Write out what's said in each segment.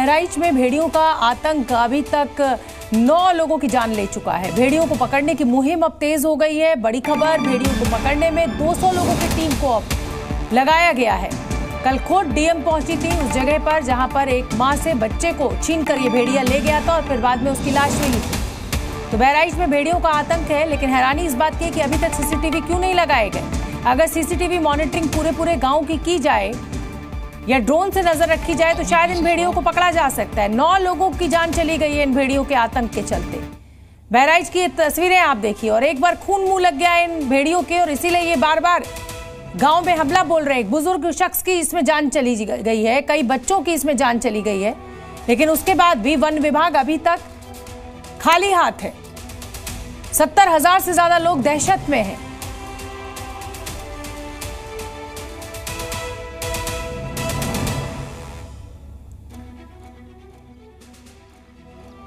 बहराइच में भेड़ियों का आतंक अभी तक 9 लोगों की जान ले चुका है। भेड़ियों को पकड़ने की मुहिम अब तेज हो गई है। बड़ी खबर, भेड़ियों को पकड़ने में 200 लोगों की टीम को अब लगाया गया है। कल खुद डीएम पहुंची थी उस जगह पर जहां पर एक मां से बच्चे को छीनकर ये भेड़िया ले गया था और फिर बाद में उसकी लाश मिली थी। तो बहराइच में भेड़ियों का आतंक है, लेकिन हैरानी इस बात की है कि अभी तक सीसीटीवी क्यों नहीं लगाए गए। अगर सीसीटीवी मॉनिटरिंग पूरे गांव की जाए या ड्रोन से नजर रखी जाए तो शायद इन भेड़ियों को पकड़ा जा सकता है। 9 लोगों की जान चली गई है इन भेड़ियों के आतंक के चलते। बहराइच की तस्वीरें आप देखिए और एक बार खून मुंह लग गया है इन भेड़ियों के और इसीलिए ये बार बार गांव में हमला बोल रहे हैं। एक बुजुर्ग शख्स की इसमें जान चली गई है, कई बच्चों की इसमें जान चली गई है, लेकिन उसके बाद भी वन विभाग अभी तक खाली हाथ है। 70,000 से ज्यादा लोग दहशत में हैं।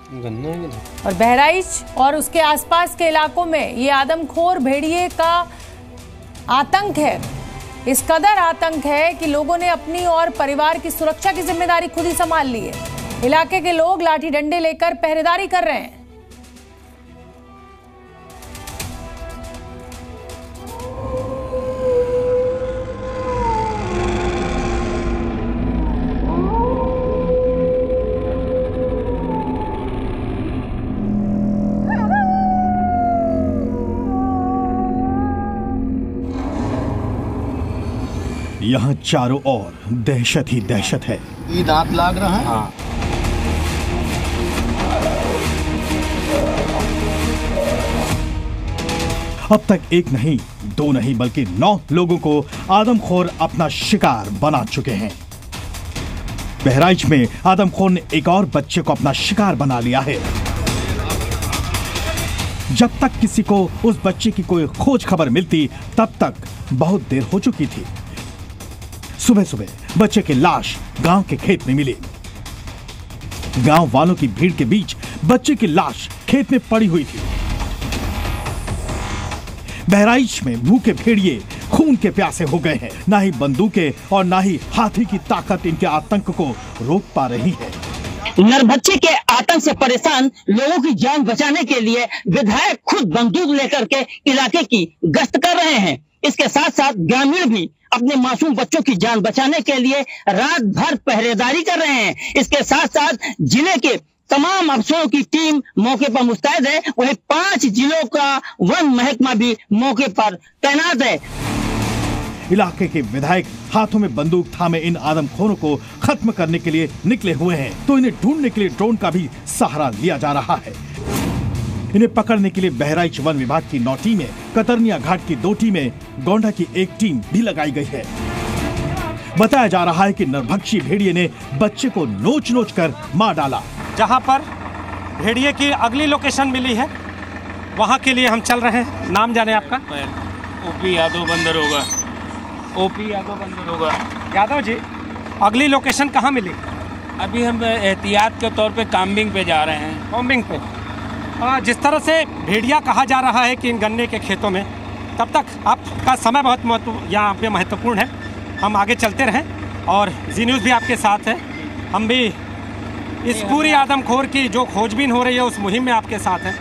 और बहराइच और उसके आसपास के इलाकों में ये आदमखोर भेड़िए का आतंक है। इस कदर आतंक है कि लोगों ने अपनी और परिवार की सुरक्षा की जिम्मेदारी खुद ही संभाल ली है। इलाके के लोग लाठी डंडे लेकर पहरेदारी कर रहे हैं। यहाँ चारों ओर दहशत ही दहशत है। ये दांत लाग रहा है। हाँ। अब तक एक नहीं, 2 नहीं बल्कि 9 लोगों को आदमखोर अपना शिकार बना चुके हैं। बहराइच में आदमखोर ने एक और बच्चे को अपना शिकार बना लिया है। जब तक किसी को उस बच्चे की कोई खोज खबर मिलती तब तक बहुत देर हो चुकी थी। सुबह सुबह बच्चे की लाश गांव के खेत में मिली। गांव वालों की भीड़ के बीच बच्चे की लाश खेत में पड़ी हुई थी। बहराइच में भूखे भेड़िए खून के प्यासे हो गए हैं। ना ही बंदूकें और ना ही हाथी की ताकत इनके आतंक को रोक पा रही है। नरभक्षी के आतंक से परेशान लोगों की जान बचाने के लिए विधायक खुद बंदूक लेकर के इलाके की गश्त कर रहे हैं। इसके साथ साथ ग्रामीण भी अपने मासूम बच्चों की जान बचाने के लिए रात भर पहरेदारी कर रहे हैं। इसके साथ साथ जिले के तमाम अफसरों की टीम मौके पर मुस्तैद है। वहीं 5 जिलों का वन महकमा भी मौके पर तैनात है। इलाके के विधायक हाथों में बंदूक थामे इन आदमखोरों को खत्म करने के लिए निकले हुए हैं, तो इन्हें ढूंढने के लिए ड्रोन का भी सहारा लिया जा रहा है। इन्हें पकड़ने के लिए बहराइच वन विभाग की 9 टीमें, कतरनिया घाट की 2 टीमें, गोंडा की 1 टीम भी लगाई गई है। बताया जा रहा है कि नरभक्षी भेड़िए ने बच्चे को नोच कर मार डाला। जहां पर भेड़िए की अगली लोकेशन मिली है वहां के लिए हम चल रहे हैं। नाम जाने आपका? ओपी यादव बंदर होगा। ओपी यादव बंदर होगा। यादव जी, अगली लोकेशन कहाँ मिली? अभी हम एहतियात के तौर पे कॉम्बिंग पे जा रहे हैं। कॉम्बिंग पे जिस तरह से भेड़िया कहा जा रहा है कि इन गन्ने के खेतों में, तब तक आपका समय बहुत यहाँ पे महत्वपूर्ण है। हम आगे चलते रहें और जी न्यूज़ भी आपके साथ है। हम भी इस पूरी आदमखोर की जो खोजबीन हो रही है उस मुहिम में आपके साथ हैं।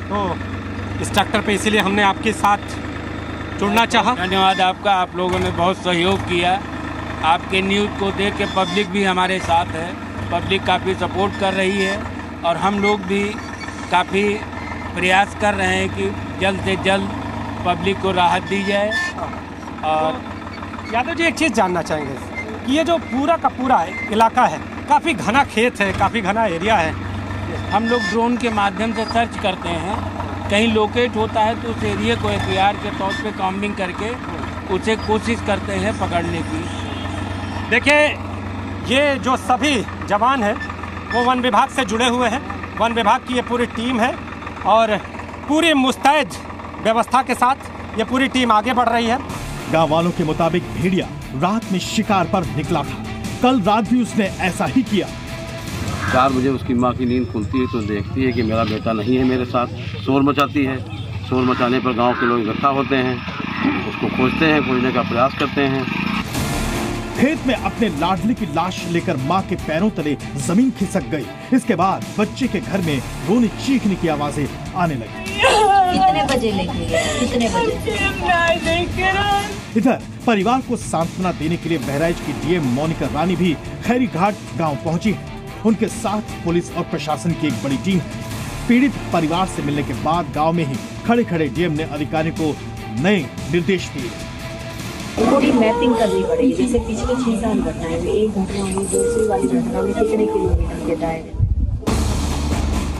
तो इस ट्रैक्टर पे इसीलिए हमने आपके साथ जुड़ना चाहा। धन्यवाद आपका, आप लोगों ने बहुत सहयोग किया। आपके न्यूज़ को देख के पब्लिक भी हमारे साथ है। पब्लिक काफ़ी सपोर्ट कर रही है और हम लोग भी काफ़ी प्रयास कर रहे हैं कि जल्द से जल्द पब्लिक को राहत दी जाए। और यादव जी, एक चीज़ जानना चाहेंगे कि ये जो पूरा का पूरा इलाका है, काफ़ी घना खेत है, काफ़ी घना एरिया है। हम लोग ड्रोन के माध्यम से सर्च करते हैं, कहीं लोकेट होता है तो उस एरिया को एहतियात के तौर पे कॉम्बिंग करके उसे कोशिश करते हैं पकड़ने की। देखिए, ये जो सभी जवान हैं वो वन विभाग से जुड़े हुए हैं। वन विभाग की ये पूरी टीम है और पूरी मुस्तैद व्यवस्था के साथ ये पूरी टीम आगे बढ़ रही है। गांव वालों के मुताबिक भेड़िया रात में शिकार पर निकला था। कल रात भी उसने ऐसा ही किया। 4 बजे उसकी माँ की नींद खुलती है तो देखती है कि मेरा बेटा नहीं है मेरे साथ। शोर मचाती है। शोर मचाने पर गांव के लोग इकट्ठा होते हैं, उसको खोजते हैं, खोजने का प्रयास करते हैं। खेत में अपने लाडली की लाश लेकर मां के पैरों तले जमीन खिसक गई। इसके बाद बच्चे के घर में रोने चीखने की आवाजें आने लगी। कितने बजे लेके गए? कितने बजे? इधर परिवार को सांत्वना देने के लिए बहराइच की डीएम मोनिका रानी भी खैरी घाट गांव पहुंची है। उनके साथ पुलिस और प्रशासन की एक बड़ी टीम है। पीड़ित परिवार से मिलने के बाद गांव में ही खड़े खड़े डीएम ने अधिकारियों को नए निर्देश दिए। थोड़ी मैपिंग करनी पड़ेगी, जैसे पिछले 6 घटनाएं में, एक घटना हुई, दूसरी वाली घटना में कितने किलोमीटर के दायरे।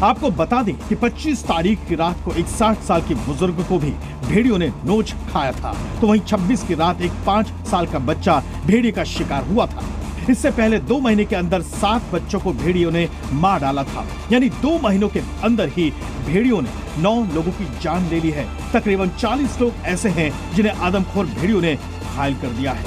आपको बता दें कि 25 तारीख की रात को एक 60 साल के बुजुर्ग को भी भेड़ियों ने नोच खाया था, तो वहीं 26 की रात एक 5 साल का बच्चा भेड़िए का शिकार हुआ था। इससे पहले 2 महीने के अंदर 7 बच्चों को भेड़ियों ने मार डाला था। यानी 2 महीनों के अंदर ही भेड़ियों ने 9 लोगों की जान ले ली है। तकरीबन 40 लोग ऐसे हैं जिन्हें आदमखोर भेड़ियों ने घायल कर दिया है।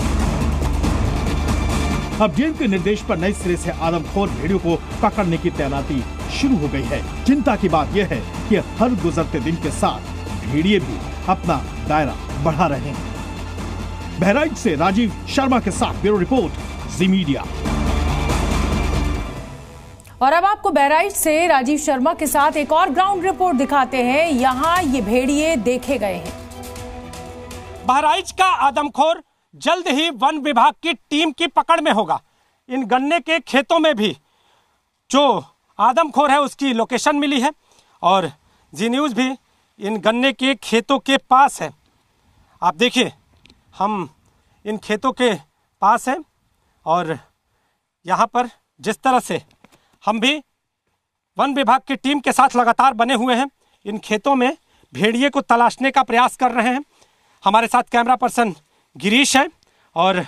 अब डीएम के निर्देश पर नए सिरे से आदमखोर भेड़ियों को पकड़ने की तैनाती शुरू हो गई है। चिंता की बात यह है कि हर गुजरते दिन के साथ भेड़िए भी अपना दायरा बढ़ा रहे हैं। बहराइच से राजीव शर्मा के साथ ब्यूरो रिपोर्ट, जी मीडिया। और अब आपको बहराइच से राजीव शर्मा के साथ एक और ग्राउंड रिपोर्ट दिखाते हैं। यहाँ ये भेड़िए देखे गए हैं। बहराइच का आदमखोर जल्द ही वन विभाग की टीम की पकड़ में होगा। इन गन्ने के खेतों में भी जो आदमखोर है उसकी लोकेशन मिली है और जी न्यूज़ भी इन गन्ने के खेतों के पास है। आप देखिए, हम इन खेतों के पास हैं और यहाँ पर जिस तरह से हम भी वन विभाग की टीम के साथ लगातार बने हुए हैं, इन खेतों में भेड़िए को तलाशने का प्रयास कर रहे हैं। हमारे साथ कैमरा पर्सन गिरीश है और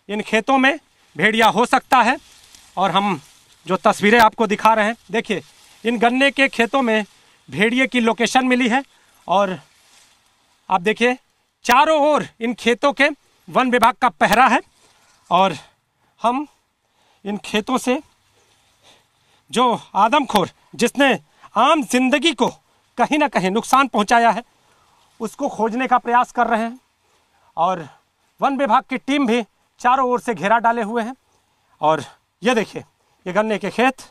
इन खेतों में भेड़िया हो सकता है और हम जो तस्वीरें आपको दिखा रहे हैं, देखिए इन गन्ने के खेतों में भेड़िए की लोकेशन मिली है और आप देखिए चारों ओर इन खेतों के वन विभाग का पहरा है और हम इन खेतों से जो आदमखोर जिसने आम जिंदगी को कहीं ना कहीं नुकसान पहुंचाया है उसको खोजने का प्रयास कर रहे हैं और वन विभाग की टीम भी चारों ओर से घेरा डाले हुए हैं। और ये देखिए, ये गन्ने के खेत।